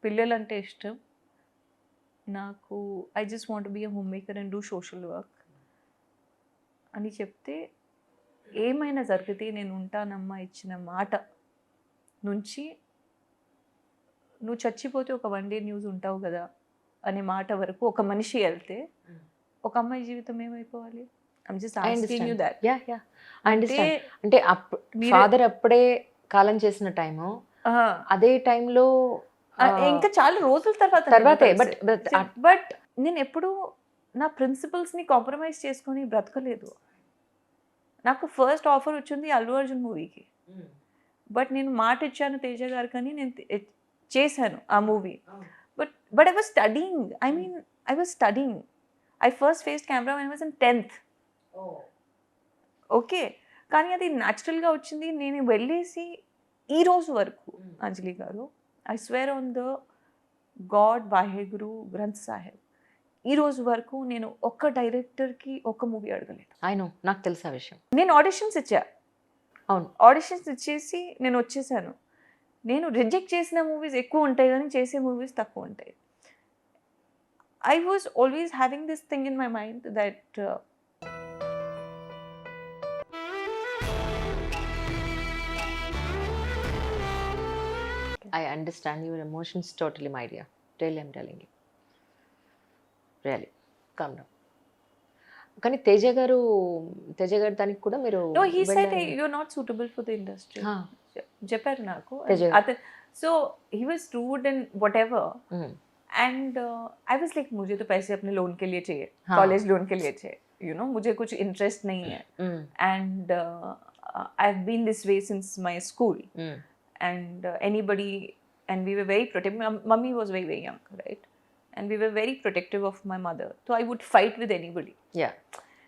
పిల్లలంటే ఇష్టం. నాకు I just want be a home maker and do social work అని చెప్తే, ఏమైనా జరిగితే నేను ఉంటానమ్మా ఇచ్చిన మాట నుంచి, నువ్వు చచ్చిపోతే ఒక వన్ డే న్యూస్ ఉంటావు కదా అనే మాట వరకు ఒక మనిషి వెళ్తే, ఒక అమ్మాయి జీవితం ఏమైపోవాలి? I'm just asking you that. అంటే అంటే ఫాదర్ అప్పుడే కాలం చేసిన టైము, అదే టైంలో ఇంకా చాలా రోజుల తర్వాతే బట్ నేను ఎప్పుడు నా ప్రిన్సిపల్స్ని కాంప్రమైజ్ చేసుకొని బ్రతకలేదు. నాకు ఫస్ట్ ఆఫర్ వచ్చింది అల్లు అర్జున్ మూవీకి, బట్ నేను మాట ఇచ్చాను తేజ గారు కానీ నేను చేశాను ఆ movie. But I was studying, I was studying. I first faced camera when I was in 10th. Okay, కానీ అది న్యాచురల్గా వచ్చింది. నేను వెళ్ళేసి ఈ రోజు వరకు అంజలి గారు, I swear on the God Waheguru Granth Saheb, ఈ రోజు వరకు నేను ఒక్క డైరెక్టర్కి ఒక్క మూవీ అడగలేదు. నాకు తెలుసు ఆ విషయం. నేను ఆడిషన్స్ ఇచ్చా. అవును, ఆడిషన్స్ ఇచ్చేసి నేను వచ్చేసాను. నేను రిజెక్ట్ చేసిన మూవీస్ ఎక్కువ ఉంటాయి కానీ చేసే మూవీస్ తక్కువ ఉంటాయి. I was always having this thing in my mind that I understand your emotions totally, my dear. Really, I'm telling you. Really, calm down. కానీ తేజ గారు దానికి కూడా మీరు no, he said you're not suitable for the industry. చెప్పారు నాకు. So he was rude and whatever. And I was like, मुझे तो पैसे अपने लोन के लिए चाहिए, कॉलेज लोन के लिए चाहिए, you know, मुझे कुछ इंटरेस्ट नहीं है. And I've been this way since my school. And anybody, and we were very protective. Mummy was very, very young, right? And we were very protective of my mother. So I would fight with anybody. Yeah.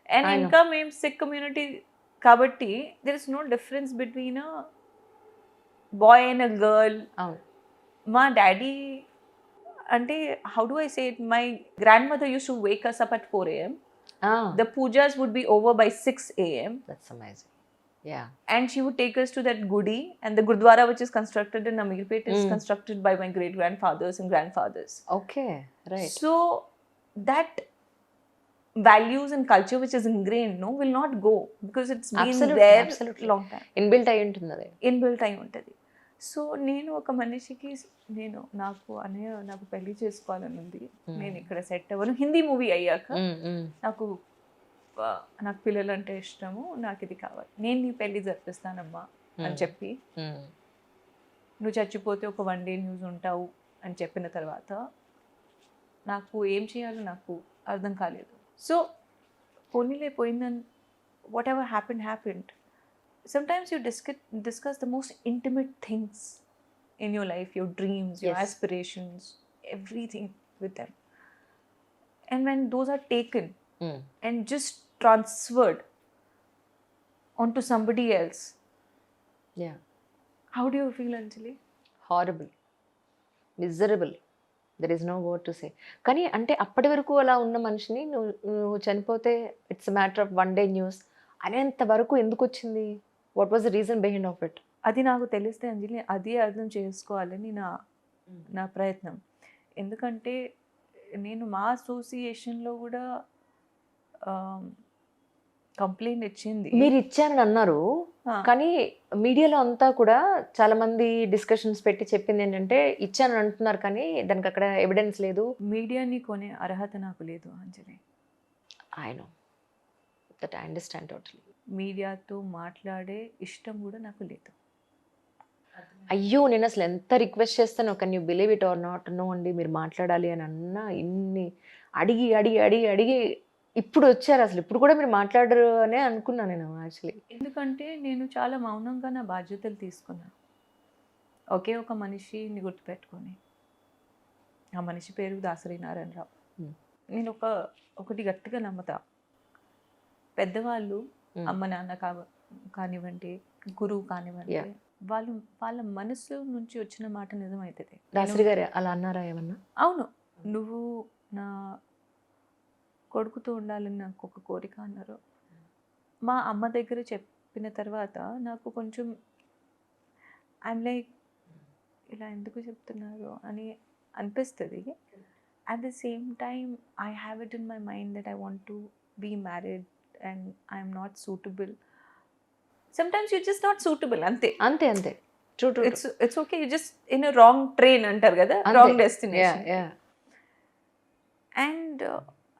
And income in Sikh community, kabatti, there is no difference between a boy and a girl. My daddy, ante, how do I say it? My grandmother used to wake us up at 4 a.m. The pujas would be over by 6 a.m. That's amazing. Yeah. And she would take us to that Gudi, and the Gurdwara which is constructed in Ameerpet is constructed by my great grandfathers and grandfathers. Okay, right. So that values and culture which is ingrained, no, will not go because it's been there long time. Inbuilt అయి ఉంటుంది అది. Inbuilt అయి ఉంటుంది. So నేను ఒక మనిషికి నాకు పెళ్లి చేసుకోవాలని ఉంది, నేను ఇక్కడ సెట్ అవ్వను. హిందీ మూవీ అయ్యాక నాకు పిల్లలు అంటే ఇష్టము, నాకు ఇది కావాలి, నేను నీ పెళ్లి జరిపిస్తానమ్మా అని చెప్పి, నువ్వు చచ్చిపోతే ఒక వన్ డే న్యూస్ ఉంటావు అని చెప్పిన తర్వాత నాకు ఏం చేయాలో నాకు అర్థం కాలేదు. సో పోనీలే పోయిందని, what ever happened. Sometimes you discuss the most intimate things in your life, your dreams, your aspirations, everything with them. And when those are taken and just transferred onto somebody else, how do you feel, Anjali? Horrible, miserable. There is no word to say. కానీ అంటే అప్పటి వరకు అలా ఉన్న మనిషిని నువ్వు చనిపోతే it's matter of one day news అనేంత వరకు ఎందుకు వచ్చింది? What was the reason behind of it? అది నాకు తెలిస్తే అంజలి అదే అర్థం చేసుకోవాలని నా ప్రయత్నం. ఎందుకంటే నేను మా అసోసియేషన్లో కూడా కంప్లైంట్ ఇచ్చింది. మీరు ఇచ్చారని అన్నారు, కానీ మీడియాలో అంతా కూడా చాలా మంది డిస్కషన్స్ పెట్టి చెప్పింది ఏంటంటే ఇచ్చానని అంటున్నారు కానీ దానికి అక్కడ ఎవిడెన్స్ లేదు. మీడియాని కొనే అర్హత నాకు లేదు Anjali. I know that, I understand totally. మీడియాతో మాట్లాడే ఇష్టం కూడా నాకు లేదు. అయ్యో, నేను అసలు ఎంత రిక్వెస్ట్ చేస్తాను, can you believe it or not, no అండి మీరు మాట్లాడాలి అని అన్నా, ఇన్ని అడిగి అడిగి అడిగి అడిగి ఇప్పుడు వచ్చారు. అసలు ఇప్పుడు కూడా మీరు మాట్లాడరు అనే అనుకున్నాను నేను యాక్చువల్లీ. ఎందుకంటే నేను చాలా మౌనంగా నా బాధ్యతలు తీసుకున్నాను. ఒకే ఒక మనిషిని గుర్తుపెట్టుకొని, ఆ మనిషి పేరు దాసరి నారాయణరావు. నేను ఒకటి గట్టిగా నమ్ముతా, పెద్దవాళ్ళు అమ్మ నాన్న కానివ్వండి, గురువు కానివ్వండి, వాళ్ళ మనసు నుంచి వచ్చిన మాట నిజమవుతుంది. దాసరి గారు అలా అన్నారా ఏమన్నా? అవును, నువ్వు నా కొడుకుతో ఉండాలని నాకు ఒక కోరిక అన్నారు. మా అమ్మ దగ్గర చెప్పిన తర్వాత నాకు కొంచెం ఐమ్ లైక్ ఇలా ఎందుకు చెప్తున్నారు అని అనిపిస్తుంది. At the same time I have it in my mind that I want to be married and I'm not suitable. Sometimes you just not suitable, అంతే. అంతే అంతే, true true, it's okay, you just in wrong train అంటారు కదా, wrong destination. And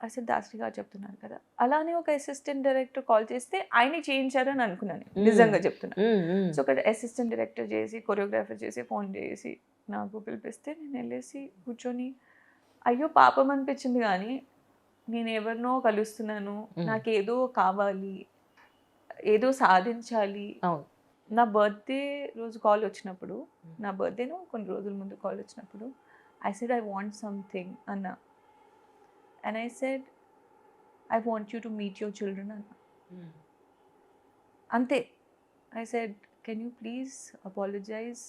అసలు దాసరి గారు చెప్తున్నారు కదా, అలానే ఒక అసిస్టెంట్ డైరెక్టర్ కాల్ చేస్తే ఆయనే చేయించారని అనుకున్నాను, నిజంగా చెప్తున్నా. సో ఒక అసిస్టెంట్ డైరెక్టర్ చేసి, కొరియోగ్రాఫర్ చేసి, ఫోన్ చేసి నాకు పిలిపిస్తే నేను వెళ్ళేసి కూర్చొని అయ్యో పాపం అనిపించింది. కానీ నేను ఎవరినో కలుస్తున్నాను, నాకు ఏదో కావాలి, ఏదో సాధించాలి. నా బర్త్డే రోజు కాల్ వచ్చినప్పుడు, నా బర్త్డేను కొన్ని రోజుల ముందు కాల్ వచ్చినప్పుడు I said I want something అన్నా. And I said, I want you to meet your children, Anna. Ante. I said, can you please apologize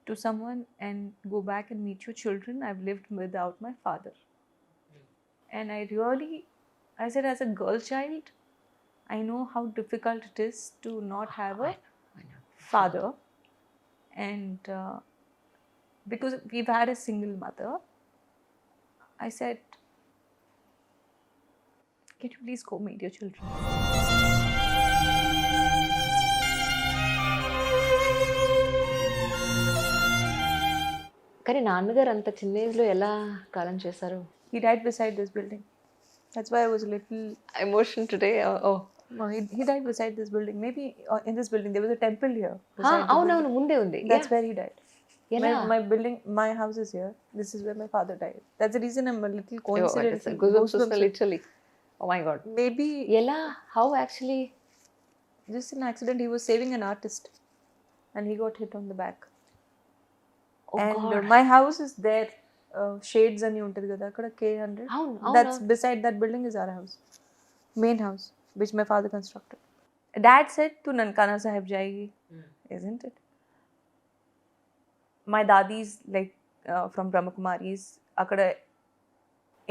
to someone and go back and meet your children? I've lived without my father. And I said, as a girl child, I know how difficult it is to not have a father. And because we've had a single mother, I said, can you please go meet your children? కానీ నాన్నగారు అంత చిన్న ఏజ్లో ఎలా కాలం చేశారు? He died beside this building. That's why I was a little emotion today. No, he died beside this building. Maybe in this building there was a temple here. అవునవును, ముందే ఉంది. That's where he died. My building, my house is here. This is where my father died. That's the reason I'm a little coincident. Literally. Oh my God. Maybe ఎలా, how actually? Just an accident. He was saving an artist and he got hit on the back. Oh and God. My house is there. Shades అని ఉంటుంది కదా అక్కడ K100. That's beside that building is our house. Main house which my father constructed. Dad said to Nankana Sahib jayegi. Isn't it? My dadis like from Brahmakumaris, అక్కడ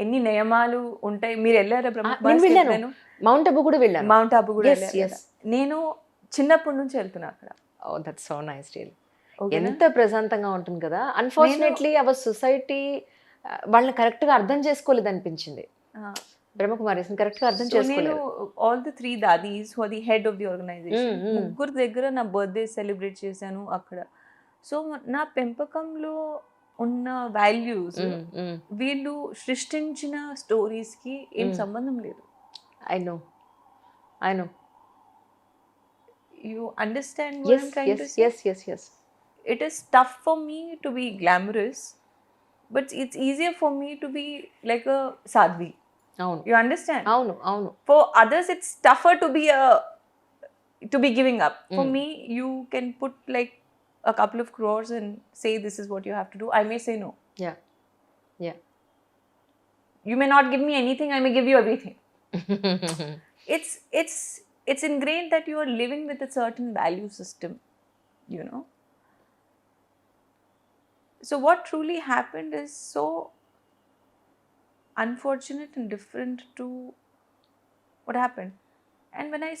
ఎన్ని నియమాలు ఉంటాయి. మీరు వెళ్ళారా బ్రహ్మకుమారి? మౌంట్ అబు కూడా వెళ్ళాను. మౌంట్ అబు కూడా వెళ్ళాను. నేను చిన్నప్పటి నుంచి వెళ్తున్నా అక్కడ. Oh that's so nice real. ఎంత ప్రశాంతంగా ఉంటుంది కదా. అన్ఫార్చునేట్లీ అవర్ సొసైటీ వాళ్ళని కరెక్ట్ గా అర్థం చేసుకోలేదు అనిపించింది. బ్రహ్మకుమారీస్ కరెక్ట్ గా అర్థం చేసుకోలేదు. ఆల్ ది 3 దాదీస్ who are the head of the organization, ముగ్గురు దగ్గర నా బర్త్డే సెలబ్రేట్ చేశాను అక్కడ. సో నా పెంపకంలో ఉన్న వాల్యూస్ వీళ్ళు సృష్టించిన స్టోరీస్ కి ఏం సంబంధం లేదు. I know you understand what I'm trying to say? Yes. It is tough for me to be glamorous, but it's easier for me to be like a sadhvi. Avunu. You understand? Avunu. For others it's tougher to be giving up. For me, you can put like a couple of crores and say this is what you have to do. I may say no. Yeah. You may not give me anything, I may give you everything. It's ingrained that you are living with a certain value system, you know. So what truly happened is so unfortunate and different to what happened. And when I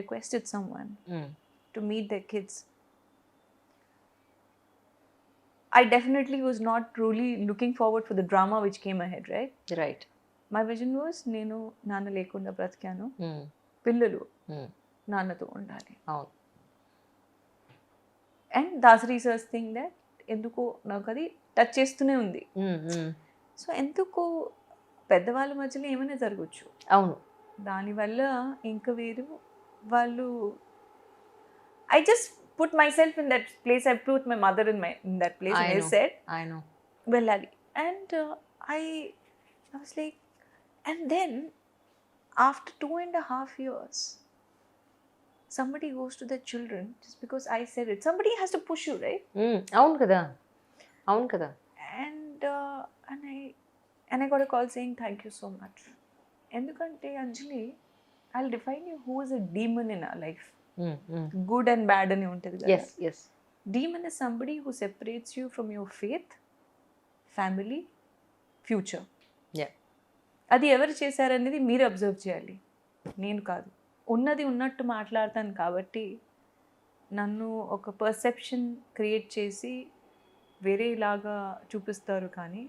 requested someone to meet their kids, I definitely was not truly looking forward for the drama which came ahead, right? My vision was, nenu nana lekunda bratikanu, పిల్లలు నాన్నతో ఉండాలి. And Dasari sir's thing that ఎందుకో నాకు అది touch చేస్తూనే ఉంది. So ఎందుకో పెద్దవాళ్ళ మధ్యలో ఏమైనా జరగచ్చు. అవును, దానివల్ల ఇంకా వేరు వాళ్ళు I just put myself in that place. I put my mother in that place. And I said, I know. Bellali. And I was like, and then after 2.5 years, somebody goes to their children just because I said it. Somebody has to push you, right? Avunu kada. And I got a call saying thank you so much. Endukante Anjali, I'll define you who is a demon in our life. Good and bad ani untadi kada. Yes. Demon is somebody who separates you from your faith, family, future. Yeah. అది ఎవరు చేశారనేది మీరు observe చేయాలి, నేను కాదు. ఉన్నది ఉన్నట్టు మాట్లాడతాను కాబట్టి నన్ను ఒక పర్సెప్షన్ క్రియేట్ చేసి వేరేలాగా చూపిస్తారు కానీ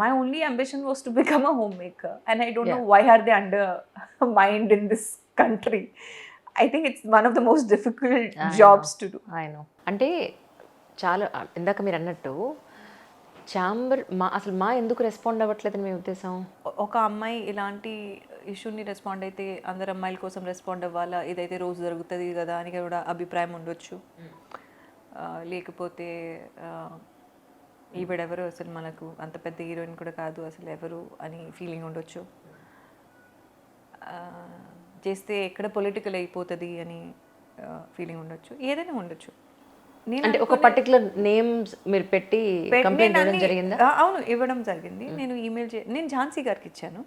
my only ambition was to become a homemaker, and I don't know why are they undermined in this country. I think it's one of the most difficult jobs to do. I know. అంటే చాలా ఇందాక మీరు అన్నట్టు అసలు ఎందుకు respond అవ్వట్లేదని మీ ఉద్దేశం? ఒక అమ్మాయి ఇలాంటి ఇష్యూని రెస్పాండ్ అయితే అందరు అమ్మాయిల కోసం రెస్పాండ్ అవ్వాలా, ఇదైతే రోజు జరుగుతుంది కదా అని కూడా అభిప్రాయం ఉండొచ్చు. లేకపోతే ఈవిడెవరు, అసలు మనకు అంత పెద్ద హీరోయిన్ కూడా కాదు, అసలు ఎవరు అని ఫీలింగ్ ఉండొచ్చు. చేస్తే ఎక్కడ పొలిటికల్ అయిపోతుంది అని ఫీలింగ్ ఉండొచ్చు, ఏదైనా ఉండొచ్చు. అంటే ఒక పర్టికులర్ నేమ్స్ మీరు పెట్టి కంప్లైంట్ ఇవ్వడం జరిగిందా? అవును, ఇవ్వడం జరిగింది. నేను నేను ఝాన్సీ గారికి ఇచ్చాను.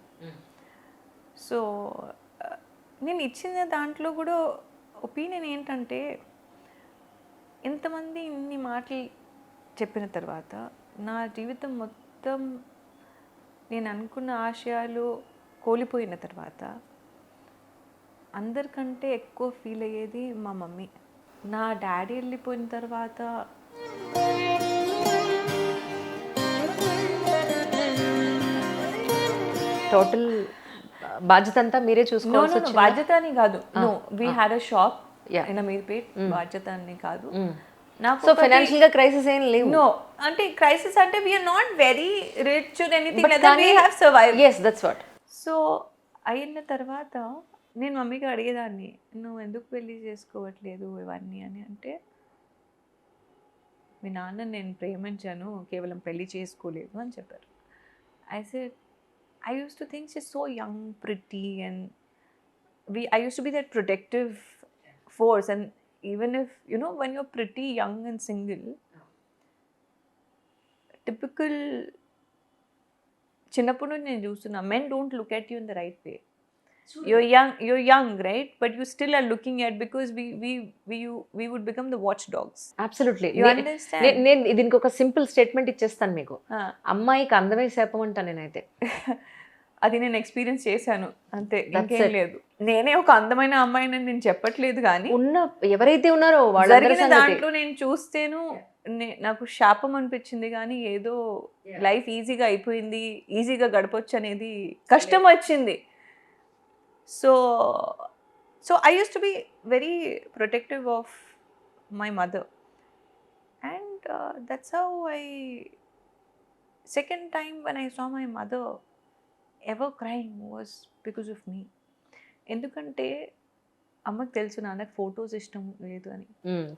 సో నేను ఇచ్చిన దాంట్లో కూడా ఒపీనియన్ ఏంటంటే, ఇంతమంది ఇన్ని మాటలు చెప్పిన తర్వాత నా జీవితం మొత్తం నేను అనుకున్న ఆశయాలు కోల్పోయిన తర్వాత అందరికంటే ఎక్కువ ఫీల్ అయ్యేది మా మమ్మీ. నా డాడీ వెళ్ళిపోయిన తర్వాత టోటల్ బాధ్యత అంతా మీరే చూసుకోవాల్సి వచ్చిందా? బాధ్యత అని కాదు, no, we had a shop in Ameerpet. బాధ్యత అని కాదు. సో ఫైనాన్షియల్ గా క్రైసిస్ ఏం లేవు? నో, అంటే క్రైసిస్ అంటే we are not very rich or anything like that, we have survived. yes, that's what. So అయిన తర్వాత నేను మమ్మీకి అడిగేదాన్ని, నువ్వు ఎందుకు పెళ్లి చేసుకోవట్లేదు ఇవన్నీ అని. అంటే మీ నాన్న నేను ప్రేమించాను, కేవలం పెళ్లి చేసుకోలేదు అని చెప్పారు. I used to think she's so young, pretty, and I used to be that protective force. And even if, you know, when you're pretty, young and single, typical చిన్నప్పుడు నుండి నేను చూస్తున్నా, men don't look at you in the right way. You're young, right? But you still are looking at, because we would become the watchdogs. Absolutely. You understand? నేను దీనికి ఒక simple statement ఇచ్చేస్తాను మీకు. అమ్మాయికి అందమే శాపం అంటా నేనైతే. అది నేను ఎక్స్పీరియన్స్ చేశాను అంతే, ఇంకేం లేదు. నేనే ఒక అందమైన అమ్మాయిని నేను చెప్పట్లేదు, కానీ ఎవరైతే ఉన్నారో జరిగిన దాంట్లో నేను చూస్తేను నాకు శాపం అనిపించింది. కానీ ఏదో లైఫ్ ఈజీగా అయిపోయింది, ఈజీగా గడపొచ్చు అనేది కష్టం వచ్చింది. So I use to be very protective of my mother, and that's how second time when I saw my mother ever crying was because of me. ఎందుకంటే అమ్మకి తెలుసు నాన్నకి ఫొటోస్ ఇష్టం లేదు అని.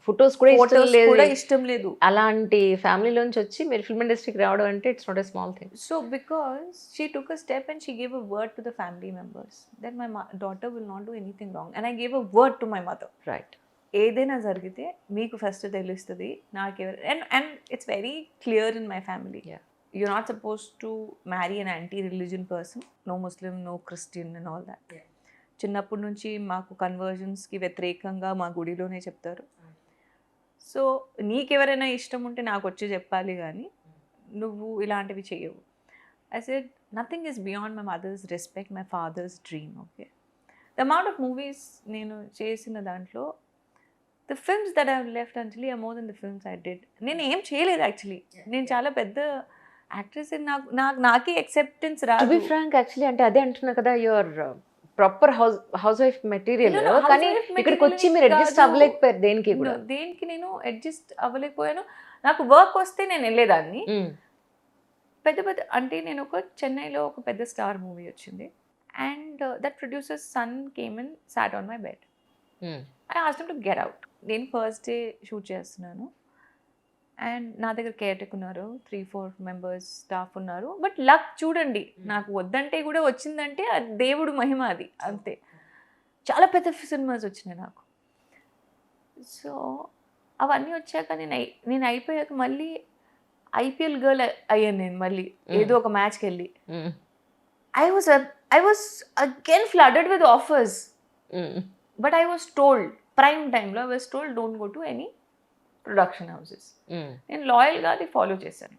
ఫొటోస్ కూడా ఇష్టం లేదు. అలాంటి ఫ్యామిలీలోంచి వచ్చి మీరు ఫిల్మ్ ఇండస్ట్రీకి రావడం అంటే it's not a small thing. So because she took a step and she gave a word to the family members that my daughter will not do anything wrong, and I gave a word to my mother. Right. ఏదైనా జరిగితే మీకు first తెలుస్తుంది, నాకెవరు. And it's very clear in my family. You're not supposed to marry an anti-religion person. No Muslim, no Christian and all that. చిన్నప్పటి నుంచి మాకు కన్వర్జన్స్కి వ్యతిరేకంగా మా గుడిలోనే చెప్తారు. సో నీకెవరైనా ఇష్టం ఉంటే నాకు వచ్చి చెప్పాలి, కానీ నువ్వు ఇలాంటివి చేయవు. I said nothing is beyond my mother's respect, my father's dream. Okay, the amount of movies నేను చేసిన దాంట్లో, the films that I have left Anjali are more than the films I did. నేను ఏం చేయలేదు యాక్చువల్లీ. నేను చాలా పెద్ద actress, నాకే యాక్సెప్టెన్స్ రాదు. టు బి ఫ్రాంక్, యాక్చువల్లీ అంటే అదే అంటున్నా కదా, your proper house wife material. కానీ ఇక్కడికి వచ్చి మీరు అడ్జస్ట్ అవ్వలేకపోయారు దేనికి కూడా. దేనికి నేను అడ్జస్ట్ అవ్వలేకపోయాను. నాకు వర్క్ వస్తే నేను వెళ్ళేదాన్ని. పెద్ద అంటే నేను ఒక చెన్నైలో ఒక పెద్ద స్టార్ మూవీ వచ్చింది, and that producer son came and sat on my bed. I asked him to get out. నేను ఫస్ట్ డే షూట్ చేస్తున్నాను, అండ్ నా దగ్గర కేర్టెక్ ఉన్నారు, 3-4 మెంబర్స్ స్టాఫ్ ఉన్నారు. బట్ లక్ చూడండి, నాకు వద్దంటే కూడా వచ్చిందంటే అది దేవుడు మహిమ, అది అంతే. చాలా పెద్ద సినిమాస్ వచ్చినాయి నాకు. సో అవన్నీ వచ్చాక నేను అయిపోయాక మళ్ళీ ఐపీఎల్ గర్ల్ అయ్యాను నేను. మళ్ళీ ఏదో ఒక మ్యాచ్కి వెళ్ళి I was again flooded with offers. But I was told, prime టైంలో I was told don't go to any production houses. నేను లాయల్గా అది ఫాలో చేశాను.